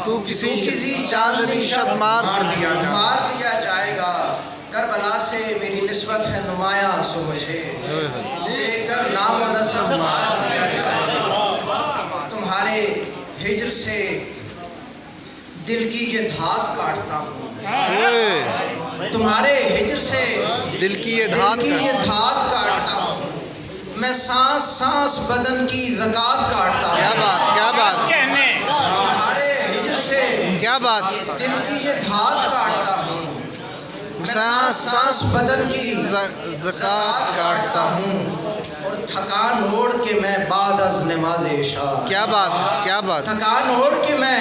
تو کسی چاندنی شب مار دیا جائے گا، کربلا سے میری نسبت ہے نمایاں سو مجھے دے کر نام و نسب مار دیا جائے گا۔ تمہارے ہجر سے دل کی یہ دھات کاٹتا ہوں، تمہارے ہجر سے دل کی یہ دھات کاٹتا ہوں، میں سانس سانس بدن کی زکات کاٹتا ہوں۔ کیا بات، کیا بات، تمہارے ہجر سے کیا بات، دل کی یہ دھات کاٹتا ہوں، میں سانس سانس بدن کی زکات کاٹتا ہوں، اور تھکان اوڑھ کے میں بعد از نماز عشاء، کیا بات، کیا بات، تھکان اوڑھ کے میں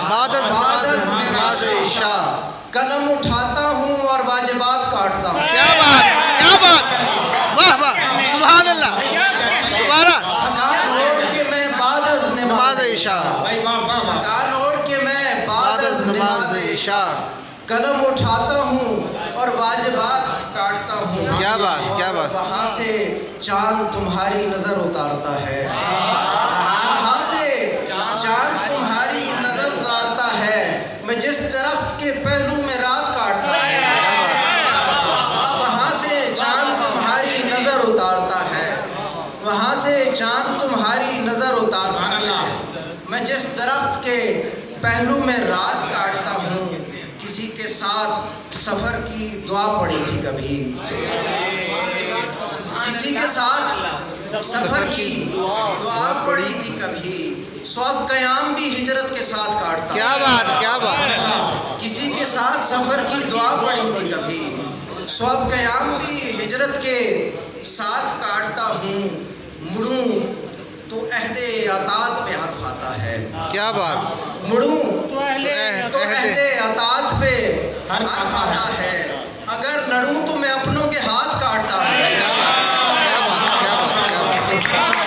بعد از نماز عشاء قلم اٹھاتا ہوں اور واجبات کاٹتا ہوں۔ کیا بات، کیا بات، واہ واہ، سبحان اللہ، دوبارہ تھکان اوڑھ کے میں بعد از نماز عشاء، تھکان اوڑھ کے میں بعد از نماز عشاء، قلم اٹھاتا ہوں اور واجبات کاٹتا ہوں۔ کیا بات، کیا بات، وہاں سے چاند تمہاری نظر اتارتا ہے، وہاں سے چاند تمہاری نظر اتارتا ہے، میں جس درخت کے پہلو میں رات کاٹتا ہوں، وہاں سے چاند تمہاری نظر اتارتا ہے، وہاں سے چاند تمہاری نظر اتارتا ہے، میں جس درخت کے پہلو میں رات کاٹتا ہوں۔ کسی کے ساتھ سفر کی دعا پڑی تھی کبھی، کسی کے ساتھ سفر کی دعا پڑی تھی کبھی، سو اب قیام بھی ہجرت کے ساتھ کاٹتا ہوں۔ کیا بات، کیا بات، کسی کے ساتھ سفر کی دعا پڑی تھی کبھی، سو اب قیام بھی ہجرت کے ساتھ کاٹتا ہوں، مڑوں تو عہد عطاعت پہ حرف آتا ہے، کیا بات، مڑوں تو عہد عطاعت پہ حرف آتا ہے، اگر لڑوں تو میں اپنا